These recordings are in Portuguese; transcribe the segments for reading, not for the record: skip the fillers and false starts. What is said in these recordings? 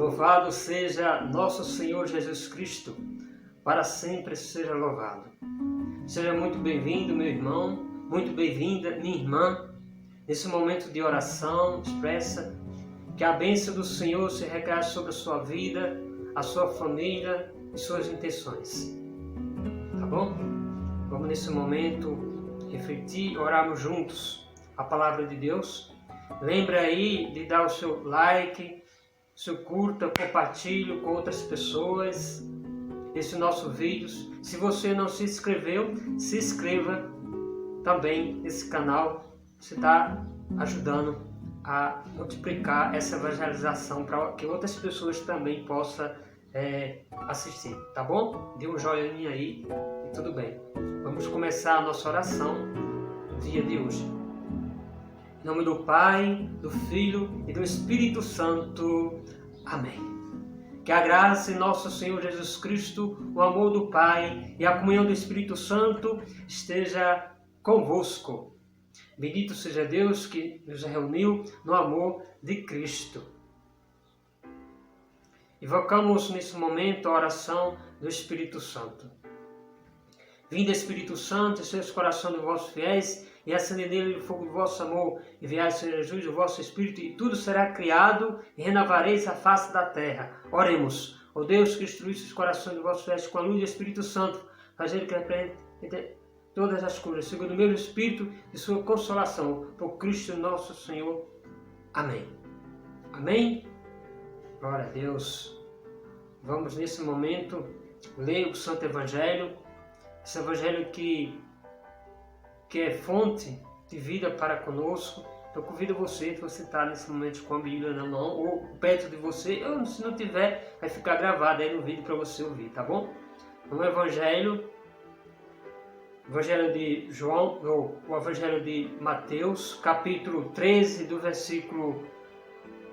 Louvado seja nosso Senhor Jesus Cristo, para sempre seja louvado. Seja muito bem-vindo, meu irmão, muito bem-vinda, minha irmã, nesse momento de oração expressa, que a bênção do Senhor se recaia sobre a sua vida, a sua família e suas intenções. Tá bom? Vamos nesse momento refletir, orarmos juntos a palavra de Deus. Lembre aí de dar o seu like, seu curta, compartilhe com outras pessoas esse nosso vídeo. Se você não se inscreveu, se inscreva também nesse canal. Você está ajudando a multiplicar essa evangelização para que outras pessoas também possam assistir, tá bom? Dê um joinha aí e tudo bem. Vamos começar a nossa oração no dia de hoje. Em nome do Pai, do Filho e do Espírito Santo. Amém. Que a graça de nosso Senhor Jesus Cristo, o amor do Pai e a comunhão do Espírito Santo esteja convosco. Bendito seja Deus que nos reuniu no amor de Cristo. Invocamos nesse momento a oração do Espírito Santo. Vinde, Espírito Santo, enchei os corações dos vossos fiéis e acende nele o fogo do vosso amor. Enviai, Senhor Jesus, o vosso Espírito e tudo será criado e renovareis a face da terra. Oremos. Ó Deus, que instruísse os corações dos vossos fiéis com a luz do Espírito Santo, fazendo que repreende todas as coisas, segundo o mesmo Espírito de sua consolação, por Cristo nosso Senhor. Amém. Amém? Glória a Deus. Vamos nesse momento ler o Santo Evangelho. Esse Evangelho que é fonte de vida para conosco. Eu convido você, se você está nesse momento com a Bíblia na mão ou perto de você, ou se não tiver, vai ficar gravado aí no vídeo para você ouvir, tá bom? O Evangelho de João, o Evangelho de Mateus, capítulo 13, do versículo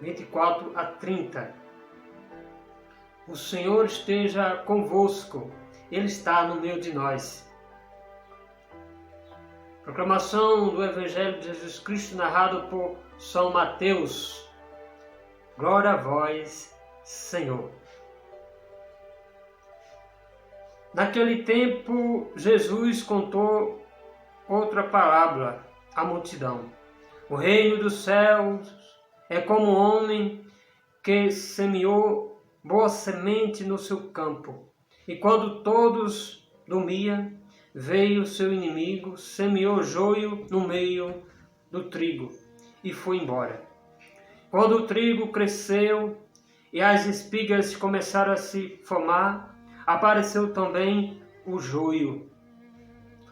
24 a 30. O Senhor esteja convosco, Ele está no meio de nós. Proclamação do Evangelho de Jesus Cristo narrado por São Mateus. Glória a vós, Senhor. Naquele tempo, Jesus contou outra parábola à multidão. O reino dos céus é como um homem que semeou boa semente no seu campo. E quando todos dormiam, veio seu inimigo, semeou joio no meio do trigo e foi embora. Quando o trigo cresceu e as espigas começaram a se formar, apareceu também o joio.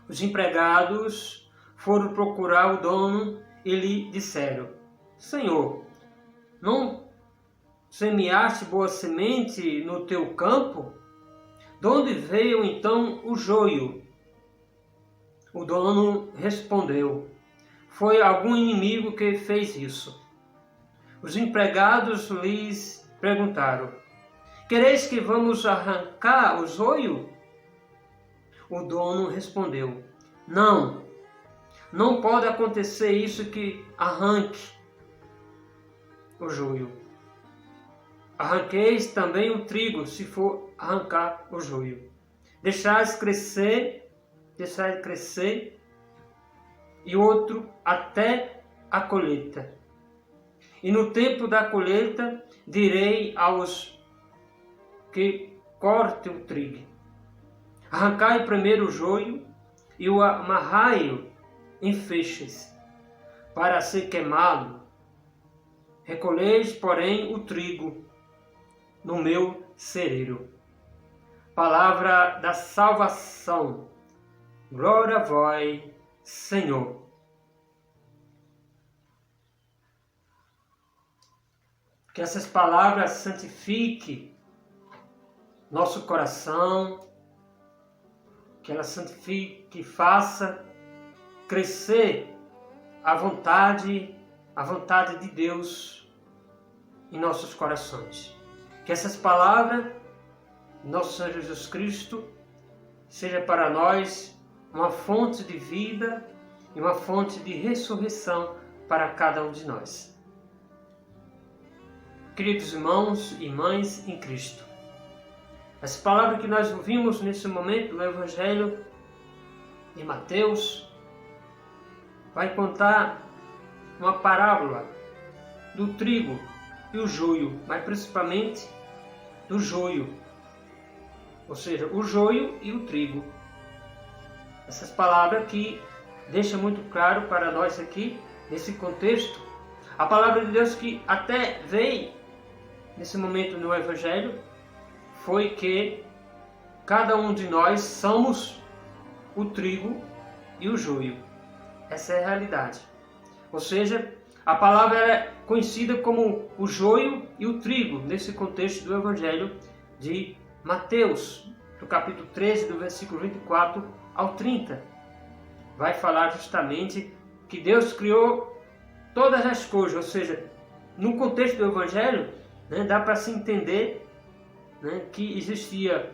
Os empregados foram procurar o dono e lhe disseram: Senhor, não semeaste boa semente no teu campo? De onde veio então o joio? O dono respondeu: Foi algum inimigo que fez isso. Os empregados lhes perguntaram: Quereis que vamos arrancar o joio? O dono respondeu: Não pode acontecer isso que arranque o joio. Arranqueis também o trigo, se for arrancar o joio. Deixai crescer e outro até a colheita. E no tempo da colheita direi aos que cortem o trigo: arrancai primeiro o joio e o amarrai em feixes, para ser queimado. Recolheis, porém, o trigo no meu celeiro. Palavra da salvação. Glória a vós, Senhor. Que essas palavras santifiquem nosso coração, que ela santifique e faça crescer a vontade de Deus em nossos corações. Que essas palavras, nosso Senhor Jesus Cristo, seja para nós uma fonte de vida e uma fonte de ressurreição para cada um de nós. queridos irmãos e irmãs em Cristo. Essa palavra que nós ouvimos nesse momento no Evangelho de Mateus vai contar uma parábola do trigo e o joio, mas principalmente do joio, ou seja, o joio e o trigo. Essas palavras que deixam muito claro para nós aqui, nesse contexto, a palavra de Deus que até veio nesse momento no Evangelho, foi que cada um de nós somos o trigo e o joio. Essa é a realidade. Ou seja, a palavra é conhecida como o joio e o trigo, nesse contexto do Evangelho de Mateus, do capítulo 13, do versículo 24 ao 30. Vai falar justamente que Deus criou todas as coisas, ou seja, no contexto do Evangelho, dá para se entender que existia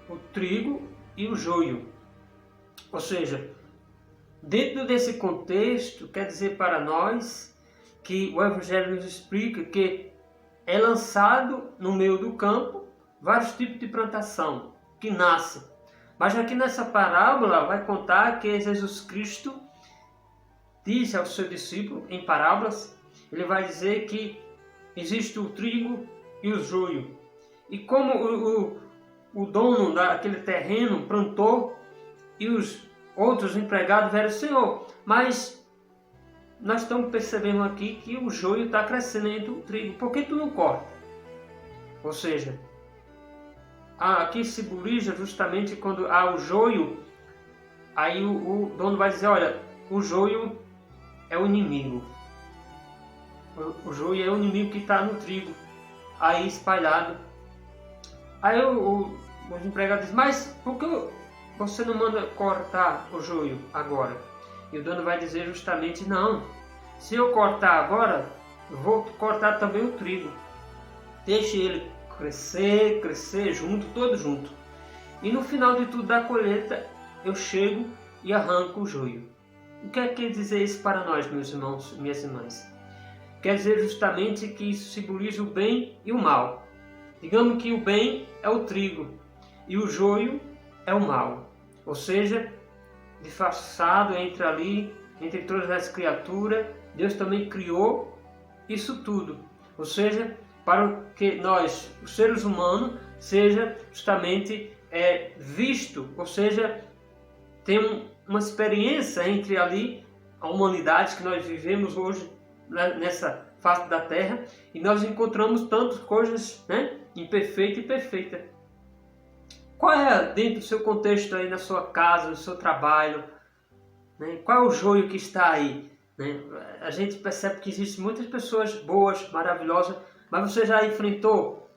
o trigo e o joio. Ou seja, dentro desse contexto, quer dizer para nós que o Evangelho nos explica que é lançado no meio do campo vários tipos de plantação que nascem. Mas aqui nessa parábola vai contar que Jesus Cristo diz ao seu discípulo, em parábolas, ele vai dizer que existe o trigo e o joio. E como o dono daquele terreno plantou e os outros empregados vieram, Senhor, mas nós estamos percebendo aqui que o joio está crescendo entre o trigo, por que tu não corta? Ou seja, aqui simboliza justamente quando há o joio, aí o dono vai dizer, olha, o joio é o inimigo. O joio é o inimigo que está no trigo, aí espalhado. Aí os empregados dizem, mas por que você não manda cortar o joio agora? E o dono vai dizer justamente, não, se eu cortar agora, eu vou cortar também o trigo. Deixe ele crescer junto, todo junto. E no final de tudo da colheita, eu chego e arranco o joio. O que quer dizer isso para nós, meus irmãos e minhas irmãs? Quer dizer justamente que isso simboliza o bem e o mal. Digamos que o bem é o trigo e o joio é o mal. Ou seja, disfarçado entre todas as criaturas, Deus também criou isso tudo. Ou seja, para que nós, os seres humanos, seja justamente visto, ou seja, tem uma experiência entre ali a humanidade que nós vivemos hoje nessa face da Terra, e nós encontramos tantas coisas, imperfeita e perfeita. Qual é dentro do seu contexto aí na sua casa, no seu trabalho? Qual é o joio que está aí? A gente percebe que existem muitas pessoas boas, maravilhosas, mas você já enfrentou?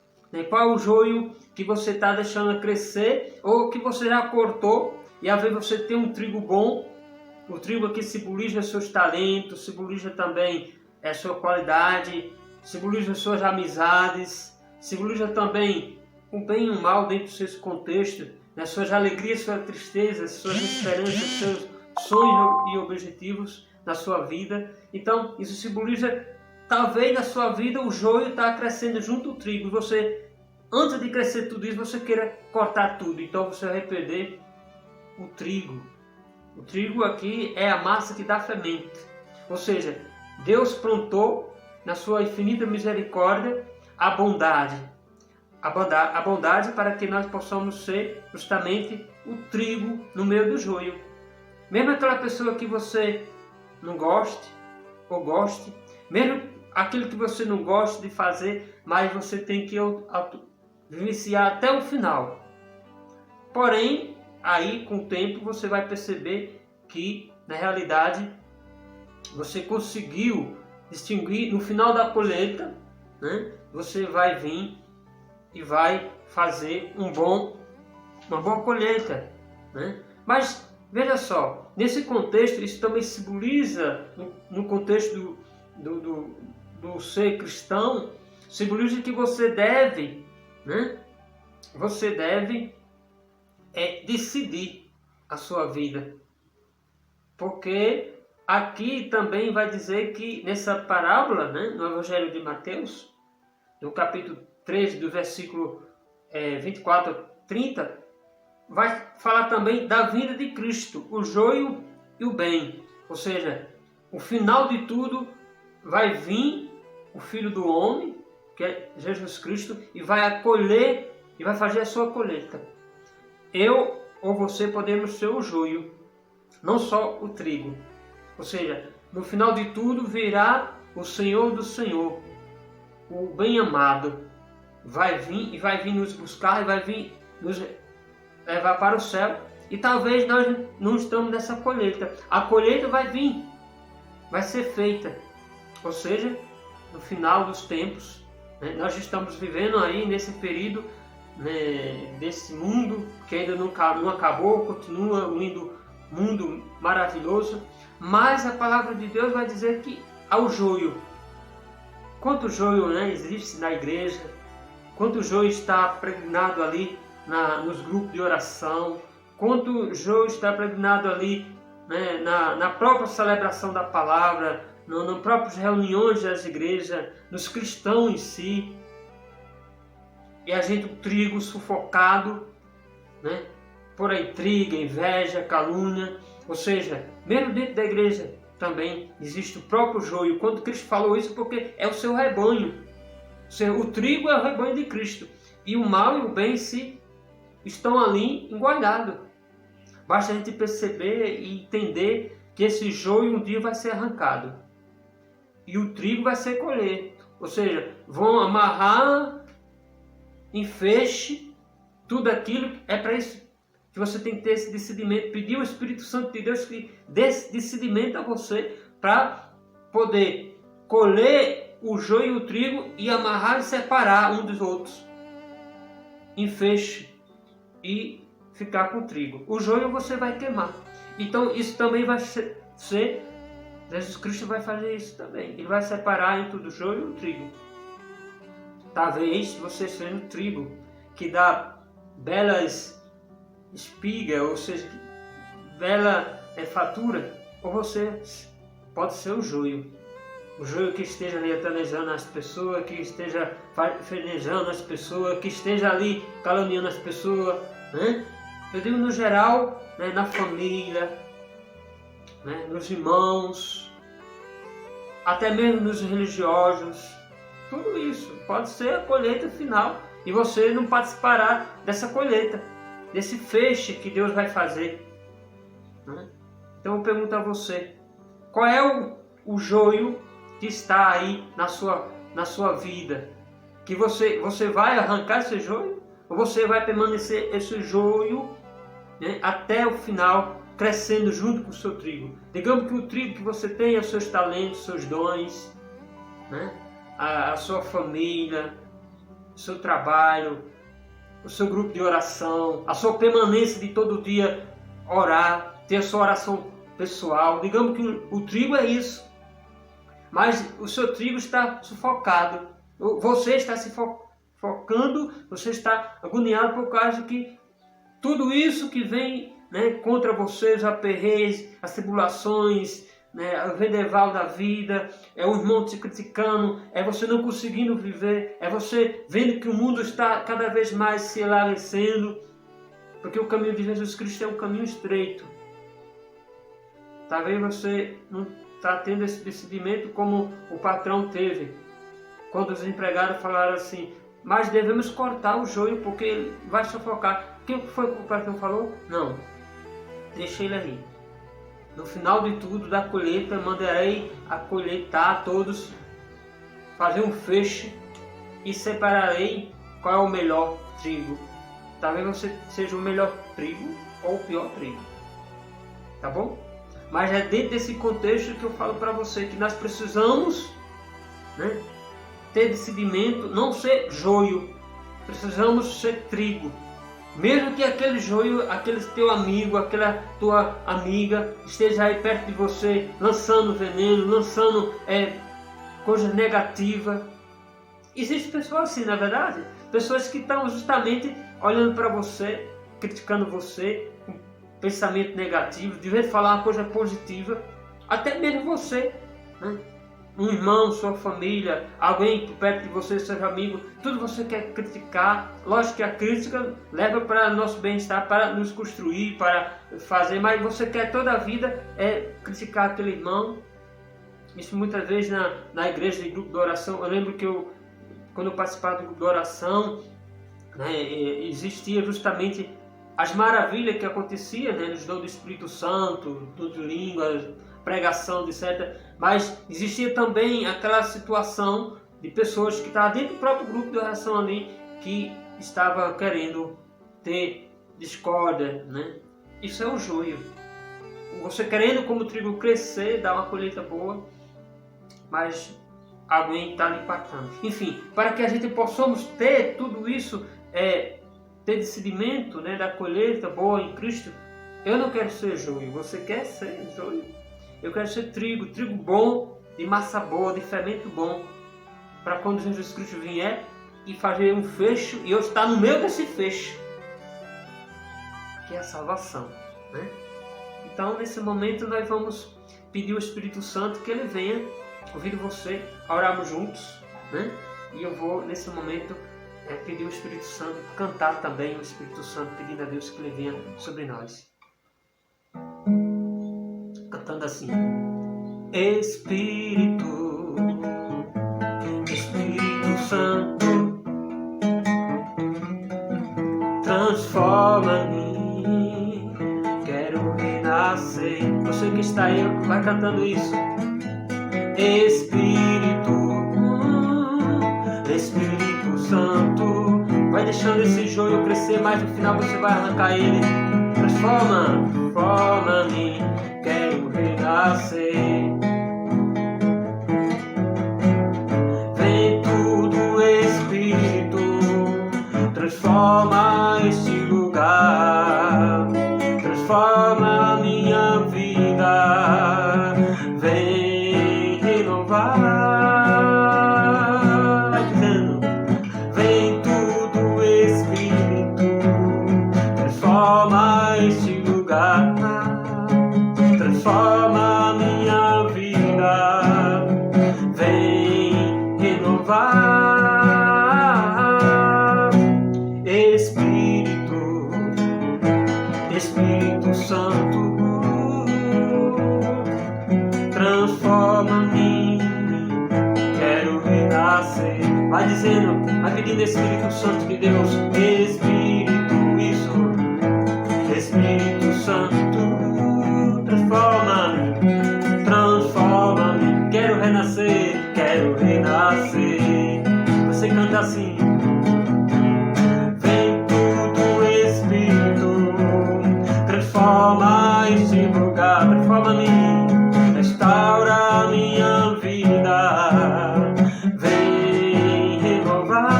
Qual é o joio que você está deixando crescer ou que você já cortou e às vezes você tem um trigo bom? O trigo aqui simboliza seus talentos, simboliza também a sua qualidade, simboliza as suas amizades, simboliza também o bem e o mal dentro dos seus contextos, suas alegrias, suas tristezas, suas esperanças, seus sonhos e objetivos na sua vida. Então, isso simboliza, talvez na sua vida o joio está crescendo junto ao trigo, e você, antes de crescer tudo isso, você queira cortar tudo, então você vai perder o trigo. O trigo aqui é a massa que dá fermento, ou seja, Deus plantou na sua infinita misericórdia a bondade para que nós possamos ser justamente o trigo no meio do joio. Mesmo aquela pessoa que você não goste ou goste, mesmo aquilo que você não gosta de fazer, mas você tem que vivenciar até o final. Porém, aí com o tempo você vai perceber que na realidade você conseguiu distinguir no final da colheita, você vai vir e vai fazer uma boa colheita, Mas veja só, nesse contexto isso também simboliza, no contexto do ser cristão, simboliza que você deve, decidir a sua vida, porque aqui também vai dizer que nessa parábola, no Evangelho de Mateus, no capítulo 13, do versículo 24 a 30, vai falar também da vinda de Cristo, o joio e o bem. Ou seja, o final de tudo vai vir o Filho do Homem, que é Jesus Cristo, e vai acolher e vai fazer a sua colheita. Eu ou você podemos ser o joio, não só o trigo. Ou seja, no final de tudo virá o Senhor do Senhor, o bem-amado, vai vir nos buscar e vai vir nos levar para o céu. E talvez nós não estamos nessa colheita. A colheita vai vir, vai ser feita. Ou seja, no final dos tempos, né, nós estamos vivendo aí nesse período, né, desse mundo que ainda não acabou, continua um lindo mundo maravilhoso, mas a palavra de Deus vai dizer que há o joio. Quanto joio, né, existe na igreja, quanto joio está pregnado ali nos grupos de oração, quanto joio está pregnado ali, né, na própria celebração da palavra, nas próprias reuniões das igrejas, nos cristãos em si. E a gente, o trigo sufocado, né, por a intriga, inveja, calúnia. Ou seja, mesmo dentro da igreja também existe o próprio joio. Quando Cristo falou isso, porque é o seu rebanho. Ou seja, o trigo é o rebanho de Cristo. E o mal e o bem se estão ali enguardados. Basta a gente perceber e entender que esse joio um dia vai ser arrancado. E o trigo vai ser colher. Ou seja, vão amarrar em feixe tudo aquilo. É para isso que você tem que ter esse discernimento. Pedir ao Espírito Santo de Deus que dê esse discernimento a você para poder colher o joio e o trigo e amarrar e separar um dos outros em feixe e ficar com o trigo. O joio você vai queimar. Então isso também vai ser Jesus Cristo vai fazer isso também. Ele vai separar entre o joio e o trigo. Talvez você seja um trigo que dá belas espigas, ou seja, bela fatura, ou você pode ser o joio. O joio que esteja ali atanejando as pessoas, que esteja fenejando as pessoas, que esteja ali caluniando as pessoas, né? Eu digo no geral, né, na família, né, nos irmãos, até mesmo nos religiosos. Tudo isso pode ser a colheita final e você não participará dessa colheita, desse feixe que Deus vai fazer, né? Então eu pergunto a você, qual é o joio que está aí na sua vida? Que você vai arrancar esse joio? Ou você vai permanecer esse joio, né, até o final, crescendo junto com o seu trigo? Digamos que o trigo que você tem é os seus talentos, os seus dons, né? A sua família, o seu trabalho, o seu grupo de oração, a sua permanência de todo dia orar, ter a sua oração pessoal. Digamos que o trigo é isso, mas o seu trigo está sufocado. Você está se focando, você está agoniado por causa que tudo isso que vem, né, contra você, os aperreios, as tribulações, né, o vendaval da vida, é o irmão te criticando, é você não conseguindo viver, é você vendo que o mundo está cada vez mais se enlarecendo, porque o caminho de Jesus Cristo é um caminho estreito. Talvez você não está tendo esse discernimento como o patrão teve, quando os empregados falaram assim, mas devemos cortar o joio porque ele vai sufocar. O que foi que o patrão falou? Não, deixa ele aí. No final de tudo, da colheita, mandarei a colheitar todos, fazer um feixe e separarei qual é o melhor trigo. Talvez você seja o melhor trigo ou o pior trigo. Tá bom? Mas é dentro desse contexto que eu falo para você que nós precisamos, né, ter discernimento, não ser joio. Precisamos ser trigo. Mesmo que aquele joio, aquele teu amigo, aquela tua amiga esteja aí perto de você, lançando veneno, lançando coisas negativas. Existem pessoas assim, na verdade. Pessoas que estão justamente olhando para você, criticando você, com pensamento negativo, de vez de falar uma coisa positiva. Até mesmo você, né, um irmão, sua família, alguém perto de você, seu amigo, tudo você quer criticar. Lógico que a crítica leva para nosso bem-estar, para nos construir, para fazer, mas você quer toda a vida criticar aquele irmão. Isso muitas vezes na igreja de grupo de oração. Eu lembro que quando eu participava do grupo de oração, né, existia justamente as maravilhas que aconteciam, né, nos dons do Espírito Santo, tudo de línguas, pregação, etc. Mas existia também aquela situação de pessoas que estavam dentro do próprio grupo de oração ali, que estava querendo ter discórdia, né? Isso é o joio. Você querendo como o trigo crescer, dar uma colheita boa, mas alguém está lhe impactando. Enfim, para que a gente possamos ter tudo isso, ter discernimento, né, da colheita boa em Cristo, eu não quero ser joio. Você quer ser joio? Eu quero ser trigo bom, de massa boa, de fermento bom, para quando Jesus Cristo vier e fazer um fecho, e eu estar no meio desse fecho, que é a salvação, né? Então, nesse momento, nós vamos pedir ao Espírito Santo que ele venha, convido você a orarmos juntos, né? E eu vou, nesse momento, pedir ao Espírito Santo, cantar também o Espírito Santo, pedindo a Deus que ele venha sobre nós. Cantando assim: Espírito, Espírito Santo, transforma-me, quero renascer. Você que está aí, vai cantando isso. Espírito, Espírito Santo, vai deixando esse joio crescer, mas no final você vai arrancar ele. Transforma-me, quero renascer. Vem tudo, Espírito, transforma este lugar, transforma minha vida, vem renovar. Vai dizendo: vem tudo, Espírito, transforma este lugar, transforma minha vida, vem renovar. Espírito, Espírito Santo, transforma-me, quero renascer. Vai dizendo, vai pedindo Espírito Santo de Deus. Espírito, isso, Espírito Santo, transforma-me, transforma-me, quero renascer, quero renascer. Você canta assim: vem tudo, Espírito, transforma este lugar, transforma-me, restaura minha vida, vem renovar.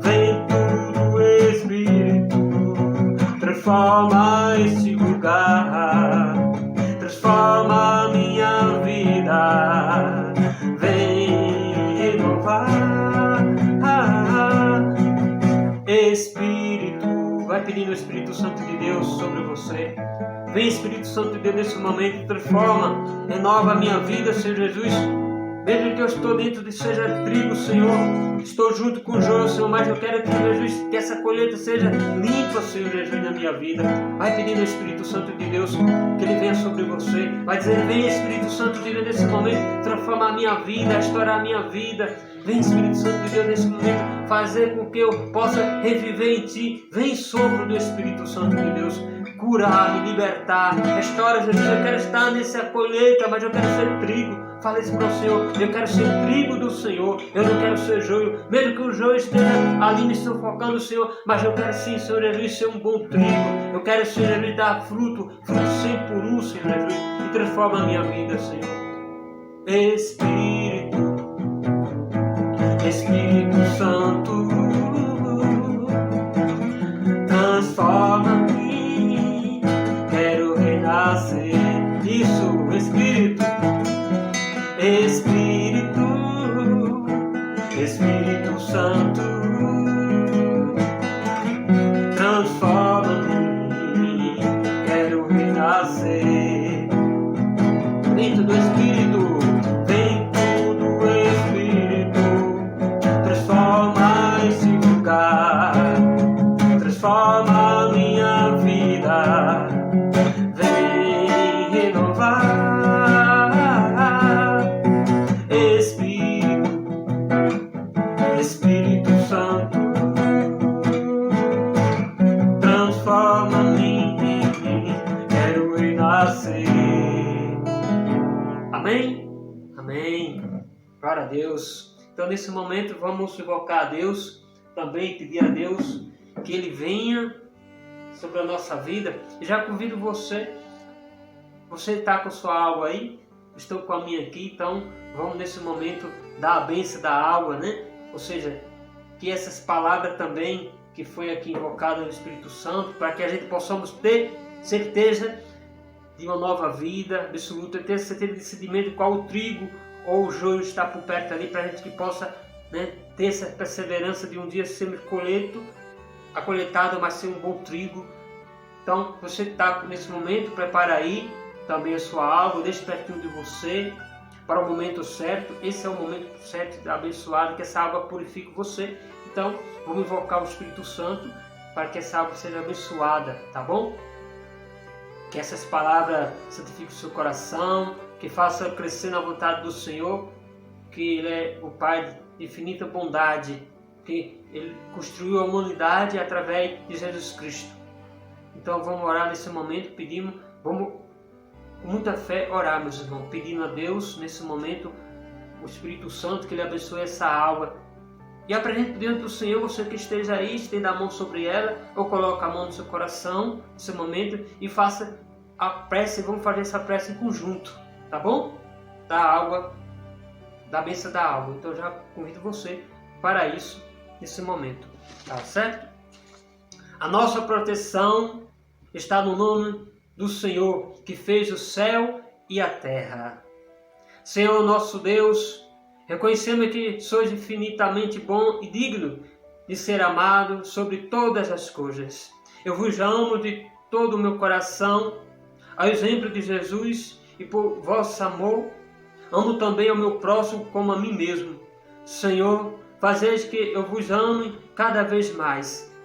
Vem tudo, Espírito, transforma este lugar, transforma minha vida, vem renovar. Espírito, vai pedindo o Espírito Santo de Deus sobre você. Vem, Espírito Santo de Deus, nesse momento, transforma, renova a minha vida, Senhor Jesus. Mesmo que eu estou dentro de seja trigo, Senhor, estou junto com o joio, Senhor, mas eu quero que, Jesus, que essa colheita seja limpa, Senhor Jesus, na minha vida. Vai pedindo ao Espírito Santo de Deus que ele venha sobre você. Vai dizer: vem, Espírito Santo de Deus, nesse momento, transformar a minha vida, restaurar a minha vida. Vem, Espírito Santo de Deus, nesse momento, fazer com que eu possa reviver em Ti. Vem, sopro do Espírito Santo de Deus, curar, me libertar, restaura, Jesus. Eu quero estar nessa colheita, mas eu quero ser trigo. Fala isso para o Senhor: eu quero ser trigo do Senhor, eu não quero ser joio, mesmo que o joio esteja ali me sufocando, Senhor, mas eu quero sim, Senhor Jesus, ser um bom trigo. Eu quero, Senhor Jesus, dar fruto sem por um, Senhor Jesus, e transforma a minha vida, Senhor. Espírito, Espírito Santo, transforma-me, quero renascer. Isso, Espírito, Espírito, Espírito Santo, transforma-me, quero renascer. Espírito, vem tudo Espírito, transforma esse lugar, transforma a minha vida, vem renovar. Espírito Santo, transforma-me, quero renascer. Amém? Amém. Glória a Deus. Então nesse momento vamos invocar a Deus, também pedir a Deus que Ele venha sobre a nossa vida. E já convido você está com sua água aí, estou com a minha aqui, então vamos nesse momento dar a bênção da água, né? Ou seja, que essas palavras também que foi aqui invocada no Espírito Santo, para que a gente possamos ter certeza de uma nova vida absoluta, ter certeza de discernimento de qual o trigo ou o joio está por perto ali, para a gente que possa, né, ter essa perseverança de um dia ser acolhetado, mas ser um bom trigo. Então você está nesse momento, prepara aí também a sua água, deixe pertinho de você para o momento certo. Esse é o momento certo, abençoado, que essa água purifique você. Então vamos invocar o Espírito Santo para que essa água seja abençoada, tá bom? Que essas palavras santifiquem o seu coração, que faça crescer na vontade do Senhor, que Ele é o Pai de infinita bondade, que Ele construiu a humanidade através de Jesus Cristo. Então vamos orar nesse momento, vamos com muita fé orar, meus irmãos, pedindo a Deus nesse momento, o Espírito Santo, que Ele abençoe essa água. E apresente diante do Senhor, você que esteja aí, estenda a mão sobre ela, ou coloque a mão no seu coração, nesse momento, e faça a prece, vamos fazer essa prece em conjunto, tá bom? Da água, da bênção da água. Então já convido você para isso, nesse momento, tá certo? A nossa proteção está no nome do Senhor, que fez o céu e a terra. Senhor nosso Deus, reconhecemos que sois infinitamente bom e digno de ser amado sobre todas as coisas. Eu vos amo de todo o meu coração, ao exemplo de Jesus, e por vosso amor, amo também ao meu próximo como a mim mesmo. Senhor, fazeis que eu vos ame cada vez mais.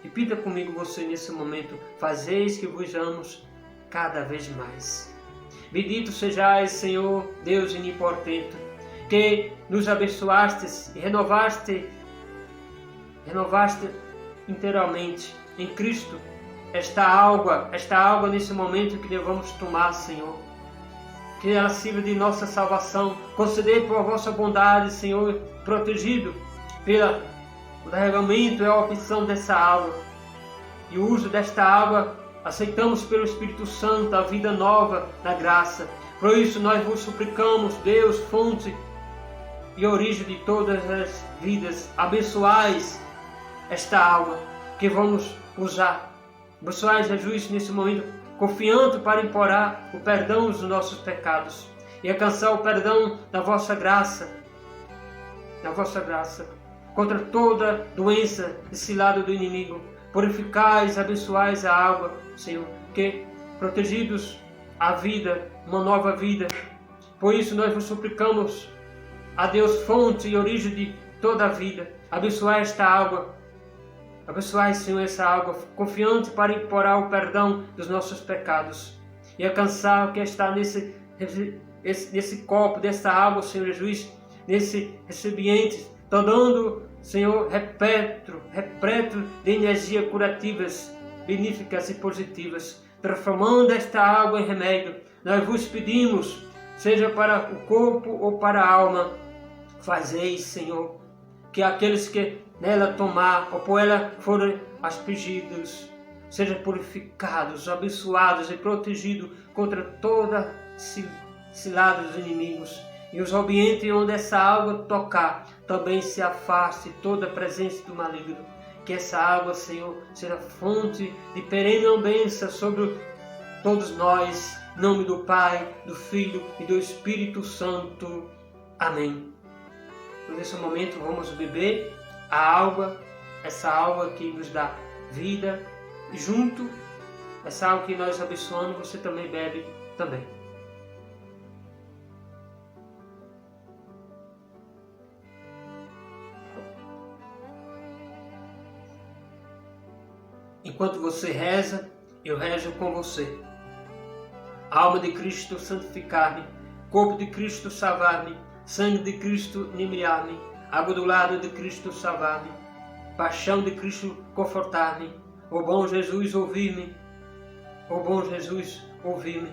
Repita comigo você nesse momento, fazeis que vos amo cada vez mais. Bendito sejais, Senhor, Deus onipotente, que nos abençoaste e renovaste inteiramente em Cristo esta água nesse momento que devemos tomar, Senhor. Que ela sirva de nossa salvação. Concedei por vossa bondade, Senhor, protegido pelo derramamento e a opção dessa água. E o uso desta água, aceitamos pelo Espírito Santo a vida nova na graça. Por isso nós vos suplicamos, Deus, fonte e origem de todas as vidas, abençoais esta água que vamos usar. Abençoai Jesus nesse momento, confiante para implorar o perdão dos nossos pecados e alcançar o perdão da vossa graça, contra toda doença e cilada do inimigo. Purificais, abençoais a água, Senhor, que protegidos a vida, uma nova vida. Por isso nós vos suplicamos, a Deus, fonte e origem de toda a vida, abençoai esta água. Abençoai, Senhor, essa água, confiante para implorar o perdão dos nossos pecados e alcançar o que está nesse copo, dessa água, Senhor Jesus, nesse recipiente, dando, Senhor, repleto de energias curativas, benéficas e positivas, transformando esta água em remédio. Nós vos pedimos, seja para o corpo ou para a alma, fazeis, Senhor, que aqueles que nela tomar ou por ela forem aspergidos, sejam purificados, abençoados e protegidos contra toda cilada dos inimigos. E os ambientes onde essa água tocar, também se afaste toda a presença do maligno. Que essa água, Senhor, seja fonte de perene bênção sobre todos nós. Em nome do Pai, do Filho e do Espírito Santo. Amém. Então, nesse momento vamos beber a água, essa água que nos dá vida, e junto, essa água que nós abençoamos, você também bebe também. Enquanto você reza, eu rezo com você. Alma de Cristo, santificar-me. Corpo de Cristo, salvar-me. Sangue de Cristo, inebriar-me. Água do lado de Cristo, salvar-me. Paixão de Cristo, confortar-me. Ó bom Jesus, ouvir-me. Ó bom Jesus, ouvir-me.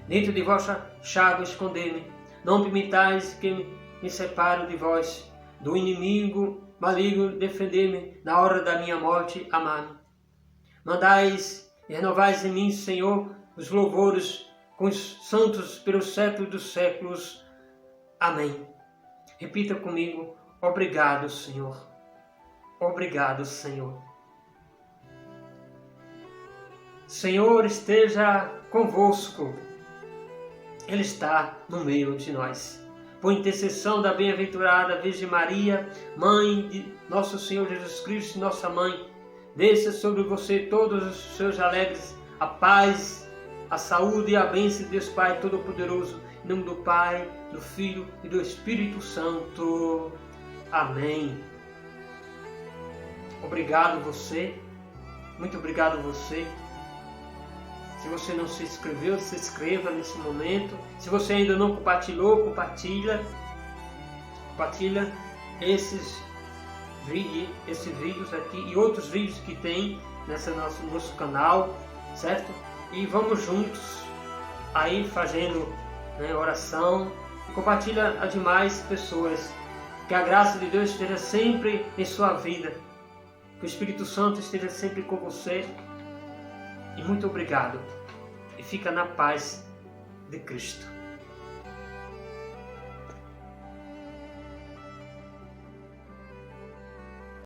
Dentro de vossa chaga, esconder-me. Não permitais que me separe de vós. Do inimigo maligno, defender-me. Na hora da minha morte, amar-me. Mandais e renovais em mim, Senhor, os louvores com os santos pelos séculos dos séculos. Amém. Repita comigo: obrigado, Senhor. Obrigado, Senhor. Senhor esteja convosco. Ele está no meio de nós. Por intercessão da bem-aventurada Virgem Maria, Mãe de nosso Senhor Jesus Cristo, nossa Mãe, desça sobre você todos os seus alegres, a paz, a saúde e a bênção de Deus Pai Todo-Poderoso, em nome do Pai, do Filho e do Espírito Santo. Amém. Obrigado você, muito obrigado você. Se você não se inscreveu, se inscreva nesse momento. Se você ainda não compartilhou, compartilha esses vídeos aqui e outros vídeos que tem nesse nosso canal, certo? E vamos juntos aí fazendo, né, oração, e compartilha a demais pessoas. Que a graça de Deus esteja sempre em sua vida, que o Espírito Santo esteja sempre com você. E muito obrigado. E fica na paz de Cristo.